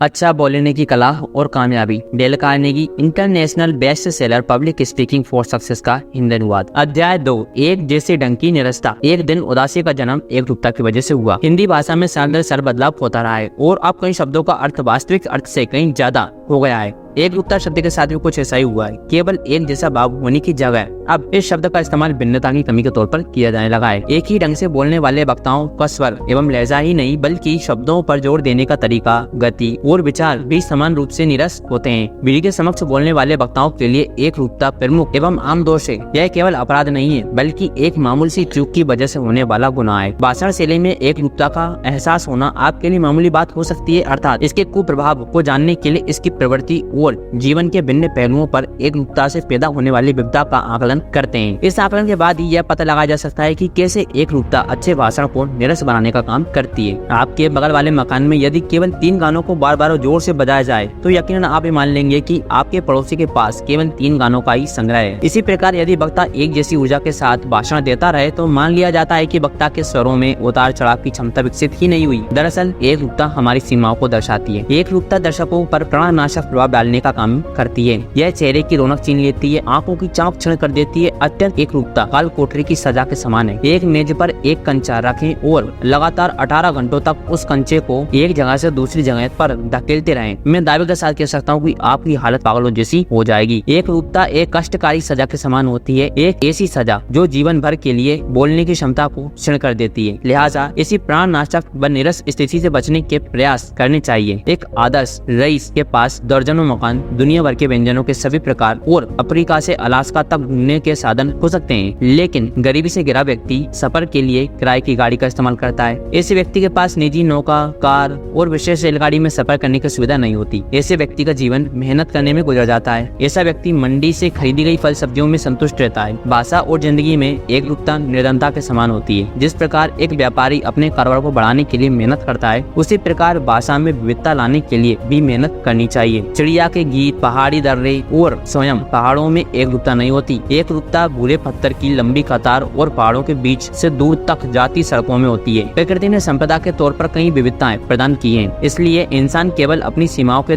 अच्छा बोलने की कला और कामयाबी। Dale Carnegie international best seller public speaking for success का हिंदी अनुवाद। अध्याय 2, एक जैसी ढंग की निरस्ता। एक दिन उदासी का जन्म एकरूपता की वजह से हुआ। हिंदी भाषा में साल दर साल बदलाव होता रहा है और अब कई शब्दों का अर्थ वास्तविक अर्थ से कहीं ज्यादा हो गया है। एकरूपता शब्द के साथ भी कुछ ऐसा ही हुआ है। केवल एक जैसा भाव होने की जगह अब इस शब्द का इस्तेमाल भिन्नता की कमी के तौर पर किया जाने लगा है। एक ही ढंग से बोलने वाले वक्ताओं का स्वर एवं लहजा ही नहीं बल्कि शब्दों पर जोर देने का तरीका, गति और विचार भी समान रूप से निरस्त होते हैं। पीढ़ी के समक्ष बोलने वाले वक्ताओं के लिए एकरूपता प्रमुख एवं आम दोष है। यह केवल अपराध नहीं है बल्कि एक मामूली सी चूक की वजह से होने वाला गुनाह है। भाषण शैली में एकरूपता का एहसास होना आपके लिए मामूली बात हो सकती है, अर्थात इसके कुप्रभाव को जानने के लिए इसकी प्रवृत्ति और जीवन के भिन्न पहलुओं पर एकरूपता से पैदा होने वाली विविधता का आकलन करते हैं। इस आकलन के बाद ही यह पता लगाया जा सकता है कि कैसे एकरूपता अच्छे भाषण को निरस बनाने का काम करती है। आपके बगल वाले मकान में यदि केवल 3 गानों को बार बार जोर से बजाया जाए तो यकीनन आप ये मान लेंगे कि आपके पड़ोसी के पास केवल 3 गानों का ही संग्रह है। इसी प्रकार यदि वक्ता एक जैसी ऊर्जा के साथ भाषण देता रहे तो मान लिया जाता है कि वक्ता के स्वरों में उतार चढ़ाव की क्षमता विकसित ही नहीं हुई। दरअसल एकरूपता हमारी सीमाओं को दर्शाती है। एकरूपता दर्शकों पर प्राणनाशक प्रभाव डालने का काम करती है। यह चेहरे की रौनक छीन लेती है, आंखों की चाप क्षण कर देती है। अत्यंत एकरूपता काल कोठरी की सजा के समान है। एक मेज पर एक कंचा रखें और लगातार 18 घंटों तक उस कंचे को एक जगह से दूसरी जगह पर धकेलते रहें। मैं दावे के साथ कह सकता हूँ कि आपकी हालत पागलों जैसी हो जाएगी। एकरूपता एक कष्टकारी सजा के समान होती है, एक ऐसी सजा जो जीवन भर के लिए बोलने की क्षमता को क्षीण कर देती है। लिहाजा इसी प्राणनाशक व निरस स्थिति से बचने के प्रयास करने चाहिए। एक आदर्श रईस के पास दर्जनों मकान, दुनिया भर के व्यंजनों के सभी प्रकार और अफ्रीका से अलास्का तक घूमने के साधन हो सकते हैं, लेकिन गरीबी से घिरा व्यक्ति सफर के लिए किराए की गाड़ी का इस्तेमाल करता है। ऐसे व्यक्ति के पास निजी नौका, कार और विशेष रेलगाड़ी में सफर करने की सुविधा नहीं होती। ऐसे व्यक्ति का जीवन मेहनत करने में गुजर जाता है। ऐसा व्यक्ति मंडी से खरीदी गई फल सब्जियों में संतुष्ट रहता है। भाषा और जिंदगी में एकरूपता निर्धनता के समान होती है। जिस प्रकार एक व्यापारी अपने कारोबार को बढ़ाने के लिए मेहनत करता है, उसी प्रकार भाषा में विविधता लाने के लिए भी मेहनत करनी चाहिए। चिड़िया के गीत, पहाड़ी दर्रे और स्वयं पहाड़ों में एकरूपता नहीं होती। एकरूपता भूरे पत्थर की लंबी कतार और पहाड़ों के बीच से दूर तक जाती सड़कों में होती है। प्रकृति ने संपदा के तौर पर कई विविधताएं प्रदान की हैं। इसलिए इंसान केवल अपनी सीमाओं के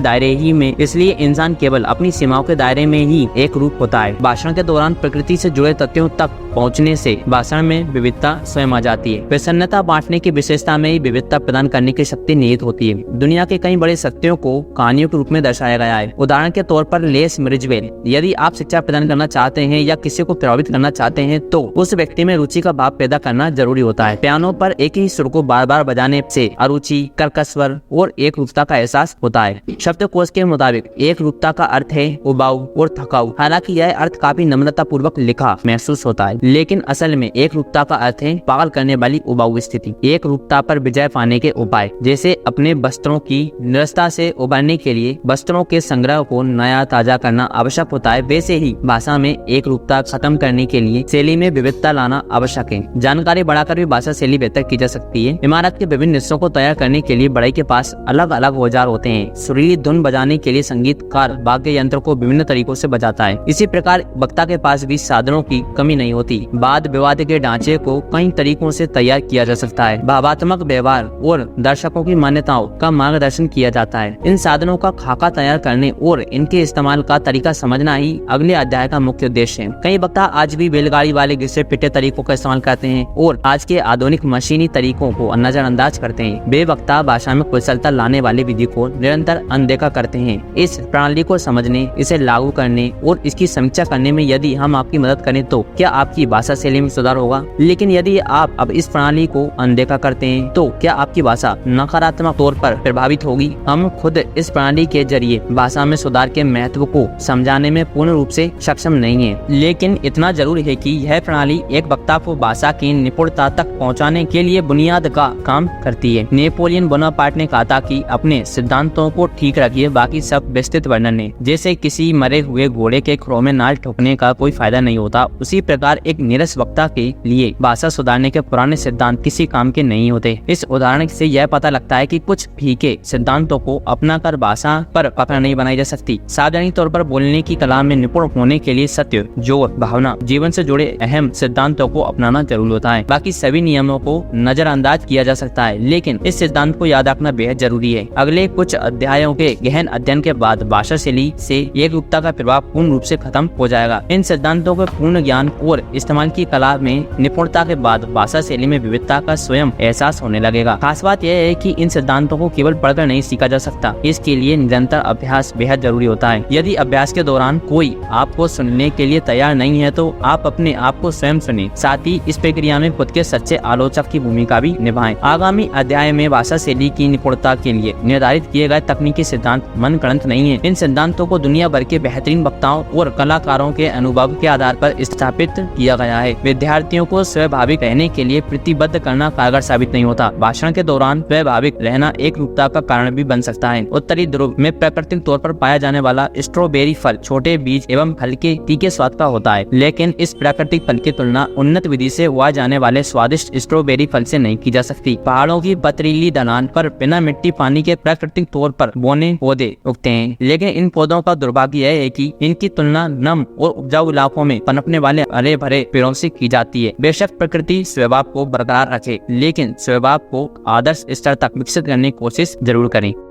दायरे में ही एकरूप होता है। भाषण के दौरान प्रकृति से जुड़े तथ्यों तक पहुंचने से भाषण में विविधता स्वयं आ जाती है। प्रसन्नता बांटने की विशेषता में ही विविधता प्रदान करने की शक्ति निहित होती है। दुनिया के कई बड़े सत्यों को कहानियों के रूप में दर्शाया गया है। उदाहरण के तौर पर लेस मिर्जवेल। यदि आप शिक्षा प्रदान करना चाहते हैं या किसी को प्रभावित करना चाहते हैं तो उस व्यक्ति में रुचि का भाव पैदा करना जरूरी होता है। पियानो पर एक ही सुर को बार बार बजाने से अरुचि, कर्कश स्वर और एकरूपता का एहसास होता है। शब्दकोश के मुताबिक एकरूपता का अर्थ है उबाऊ और थकाऊ। हालांकि यह अर्थ काफी नम्रता पूर्वक लिखा महसूस होता है, लेकिन असल में एकरूपता का अर्थ है पागल करने वाली उबाऊ स्थिति। एकरूपता पर विजय पाने के उपाय, जैसे अपने वस्त्रों की निरस्ता से उबरने के लिए वस्त्रों के संग्रह को नया ताजा करना आवश्यक होता है, वैसे ही भाषा में एकरूपता खत्म करने के लिए शैली में विविधता लाना आवश्यक है। जानकारी बढ़ाकर भी भाषा शैली बेहतर की जा सकती है। इमारत के विभिन्न हिस्सों को तैयार करने के लिए बढ़ई के पास अलग अलग औजार होते हैं। सुरीली धुन बजाने के लिए संगीतकार वाद्य यंत्र को विभिन्न तरीकों से बजाता है। इसी प्रकार वक्ता के पास भी साधनों की कमी नहीं होती। वाद विवाद के ढांचे को कई तरीकों से तैयार किया जा सकता है। भावात्मक व्यवहार और दर्शकों की मान्यताओं का मार्गदर्शन किया जाता है। इन साधनों का खाका तैयार करने और इनके इस्तेमाल का तरीका समझना ही अगले अध्याय का मुख्य उद्देश्य है। कई वक्ता आज भी बैलगाड़ी वाले घिसे पिटे तरीकों का इस्तेमाल करते हैं और आज के आधुनिक मशीनी तरीकों को नजरअंदाज करते हैं। वे वक्ता भाषा में कुशलता लाने वाली विधि को निरंतर अनदेखा करते हैं। इस प्रणाली को समझने, इसे लागू करने और इसकी समीक्षा करने में यदि हम आपकी मदद करें तो क्या आपकी भाषा शैली में सुधार होगा। लेकिन यदि आप अब इस प्रणाली को अनदेखा करते हैं तो क्या आपकी भाषा नकारात्मक तौर पर प्रभावित होगी। हम खुद इस प्रणाली के जरिए भाषा में सुधार के महत्व को समझाने में पूर्ण रूप से सक्षम नहीं है, लेकिन इतना जरूर है कि यह प्रणाली एक वक्ता को भाषा की निपुणता तक पहुंचाने के लिए बुनियाद का काम करती है। नेपोलियन बोनापार्ट ने कहा था कि अपने सिद्धांतों को ठीक रखिए, बाकी सब विस्तृत वर्णन है। जैसे किसी मरे हुए घोड़े के खुरों में नाल ठोकने का कोई फायदा नहीं होता, उसी प्रकार एक नीरस वक्ता के लिए भाषा सुधारने के पुराने सिद्धांत किसी काम के नहीं होते। इस उदाहरण से यह पता लगता है कि कुछ फीके सिद्धांतों को अपनाकर भाषा पर पकड़ नहीं बनाई जा सकती। सार्वजनिक तौर पर बोलने की कला में निपुण होने के लिए सत्य, जोर, भावना, जीवन से जुड़े अहम सिद्धांतों को अपनाना जरूरी होता है। बाकी सभी नियमों को नजरअंदाज किया जा सकता है, लेकिन इस सिद्धांत को याद रखना बेहद जरूरी है। अगले कुछ अध्यायों के गहन अध्ययन के बाद भाषा शैली से एकरूपता का प्रभाव पूर्ण रूप से खत्म हो जाएगा। इन सिद्धांतों के पूर्ण ज्ञान और इस्तेमाल की कला में निपुणता के बाद भाषा शैली में विविधता का स्वयं एहसास होने लगेगा। खास बात यह है कि इन सिद्धांतों को केवल पढ़कर नहीं सीखा जा सकता, इसके लिए निरंतर अभ्यास बेहद जरूरी होता है। यदि अभ्यास के दौरान कोई आपको सुनने के लिए तैयार नहीं है तो आप अपने आप को स्वयं सुने, साथ ही इस प्रक्रिया में खुद के सच्चे आलोचक की भूमिका भी निभाएं। आगामी अध्याय में भाषा शैली की निपुणता के लिए निर्धारित किए गए तकनीकी सिद्धांत मनगढ़ंत नहीं है। इन सिद्धांतों को दुनिया भर के बेहतरीन वक्ताओं और कलाकारों के अनुभव के आधार पर स्थापित किया गया है। विद्यार्थियों को स्वाभाविक रहने के लिए प्रतिबद्ध करना कारगर साबित नहीं होता। भाषण के दौरान स्वाभाविक रहना एक रूपता का कारण भी बन सकता है। उत्तरी ध्रुव में प्राकृतिक तौर पर पाया जाने वाला स्ट्रॉबेरी फल छोटे बीज एवं हल्के तीखे स्वाद का होता है, लेकिन इस प्राकृतिक फल की तुलना उन्नत विधि से उगाए जाने वाले स्वादिष्ट स्ट्रॉबेरी फल से नहीं की जा सकती। पहाड़ों की पथरीली ढलान पर बिना मिट्टी पानी के प्राकृतिक तौर पर बौने पौधे उगते हैं, लेकिन इन पौधों का दुर्भाग्य यह है कि इनकी तुलना नम और उपजाऊ इलाकों में पनपने वाले हरे भरे पेड़ों से की जाती है। बेशक प्रकृति स्वभाव को बरकरार रखे, लेकिन स्वभाव को आदर्श स्तर तक विकसित करने की कोशिश जरूर करें।